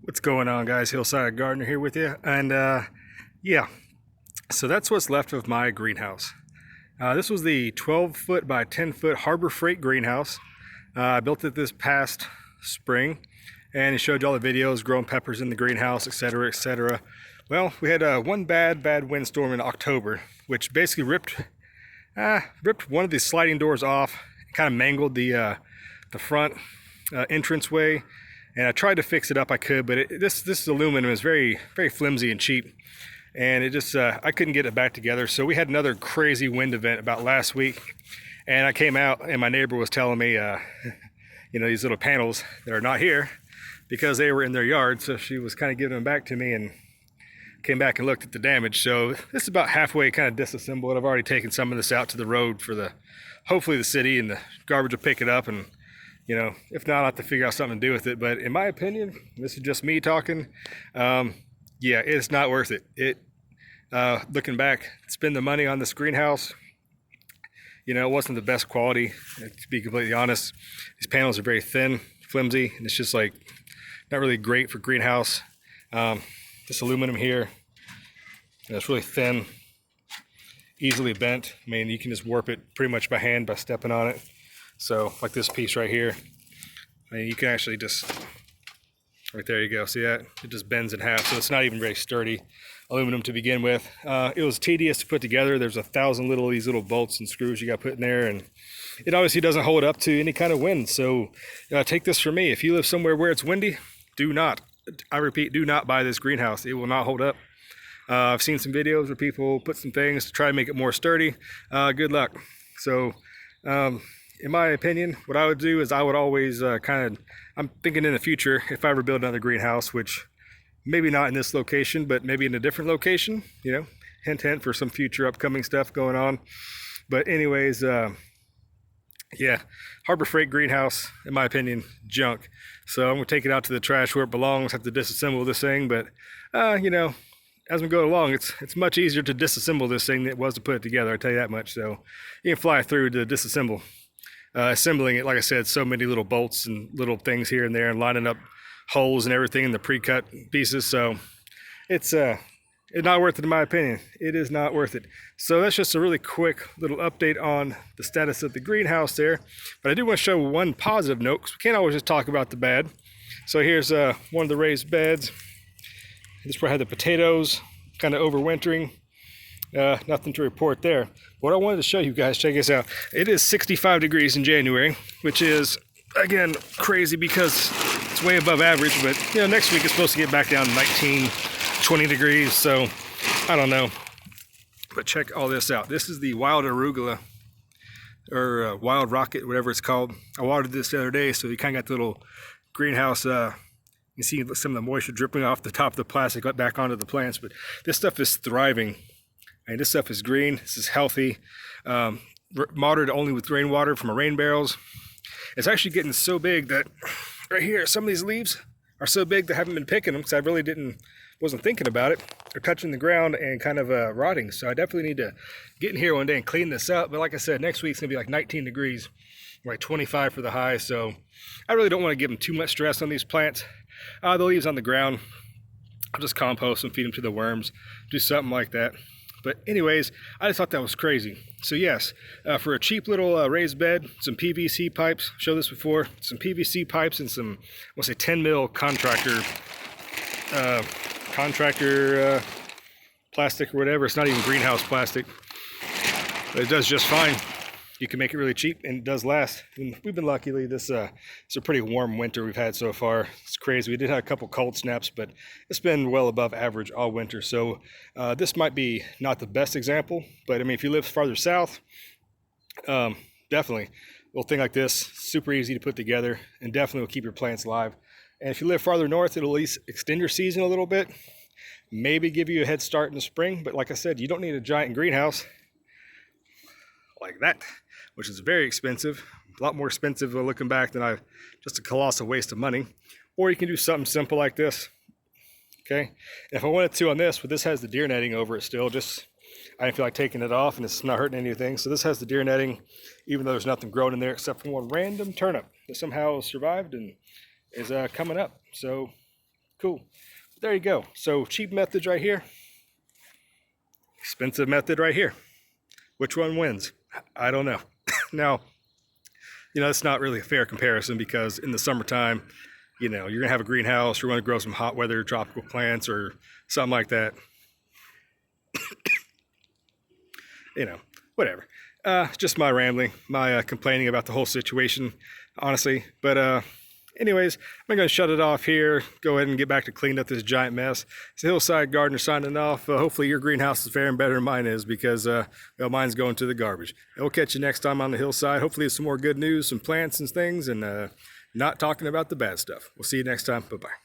What's going on, guys? Hillside Gardener here with you. And yeah, so that's what's left of my greenhouse. This was the 12-foot by 10-foot Harbor Freight greenhouse. I built it this past spring, and it showed you all the videos, growing peppers in the greenhouse, etc., etc. Well, we had one bad windstorm in October, which basically ripped one of the sliding doors off, kind of mangled the front entranceway. And I tried to fix it up, I could, but this aluminum is very flimsy and cheap, and it just I couldn't get it back together. So we had another crazy wind event about last week, and I came out, and my neighbor was telling me, you know, these little panels that are not here because they were in their yard. So she was kind of giving them back to me, and came back and looked at the damage. So this is about halfway kind of disassembled. I've already taken some of this out to the road for hopefully the city, and the garbage will pick it up, and you know, if not, I'll have to figure out something to do with it. But in my opinion, this is just me talking, yeah, it's not worth it. Looking back, spend the money on this greenhouse, you know, it wasn't the best quality, to be completely honest. These panels are very thin, flimsy, and it's just like not really great for greenhouse. This aluminum here, it's really thin, easily bent. I mean, you can just warp it pretty much by hand by stepping on it. So like this piece right here, I mean, you can actually just, right there you go, see that? It just bends in half, so it's not even very sturdy aluminum to begin with. It was tedious to put together. There's 1,000 these little bolts and screws you got put in there, and it obviously doesn't hold up to any kind of wind. So take this from me, if you live somewhere where it's windy, do not, I repeat, do not buy this greenhouse. It will not hold up. I've seen some videos where people put some things to try to make it more sturdy. Good luck. So in my opinion, what I would do is I would always I'm thinking in the future, if I ever build another greenhouse, which maybe not in this location, but maybe in a different location, you know, hint, hint, for some future upcoming stuff going on. But anyways, yeah, Harbor Freight greenhouse, in my opinion, junk. So I'm gonna take it out to the trash where it belongs, have to disassemble this thing. But, you know, as we go along, it's much easier to disassemble this thing than it was to put it together, I tell you that much. So you can fly through to disassemble. Assembling it, like I said, so many little bolts and little things here and there, and lining up holes and everything in the pre-cut pieces. So it's not worth it, in my opinion. It is not worth it. So that's just a really quick little update on the status of the greenhouse there. But I do want to show one positive note, because we can't always just talk about the bad. So here's one of the raised beds. This is where I had the potatoes kind of overwintering. Nothing to report there. What I wanted to show you guys, check this out. It is 65 degrees in January, which is, again, crazy because it's way above average. But, you know, next week it's supposed to get back down to 19, 20 degrees. So, I don't know. But check all this out. This is the wild arugula, or wild rocket, whatever it's called. I watered this the other day, so you kind of got the little greenhouse. You see some of the moisture dripping off the top of the plastic back onto the plants. But this stuff is thriving. And this stuff is green, this is healthy, watered only with rainwater from our rain barrels. It's actually getting so big that right here, some of these leaves are so big that I haven't been picking them because I really wasn't thinking about it. They're touching the ground and kind of rotting. So I definitely need to get in here one day and clean this up. But like I said, next week's gonna be like 19 degrees, like 25 for the high. So I really don't want to give them too much stress on these plants. The leaves on the ground, I'll just compost them, feed them to the worms, do something like that. But anyways, I just thought that was crazy. So yes, for a cheap little raised bed, some PVC pipes, showed this before, some PVC pipes and some, I want to say 10 mil contractor plastic or whatever. It's not even greenhouse plastic, but it does just fine. You can make it really cheap, and it does last. And we've been lucky. It's a pretty warm winter we've had so far. It's crazy. We did have a couple cold snaps, but it's been well above average all winter. So this might be not the best example, but I mean, if you live farther south, definitely a little thing like this, super easy to put together, and definitely will keep your plants alive. And if you live farther north, it'll at least extend your season a little bit, maybe give you a head start in the spring. But like I said, you don't need a giant greenhouse like that, which is very expensive, a lot more expensive looking back than just a colossal waste of money. Or you can do something simple like this, okay? And if I wanted to on this, but this has the deer netting over it still, just, I didn't feel like taking it off, and it's not hurting anything. So this has the deer netting, even though there's nothing growing in there except for one random turnip that somehow survived and is coming up. So Cool. There you go. So cheap methods right here. Expensive method right here. Which one wins? I don't know. Now, it's not really a fair comparison because in the summertime, you're going to have a greenhouse, you're going to grow some hot weather tropical plants or something like that. Whatever. Just my rambling, my complaining about the whole situation, honestly. But anyways, I'm going to shut it off here, go ahead and get back to cleaning up this giant mess. It's the Hillside Gardener signing off. Hopefully your greenhouse is faring better than mine is because mine's going to the garbage. We'll catch you next time on the Hillside. Hopefully it's some more good news, some plants and things, and not talking about the bad stuff. We'll see you next time. Bye-bye.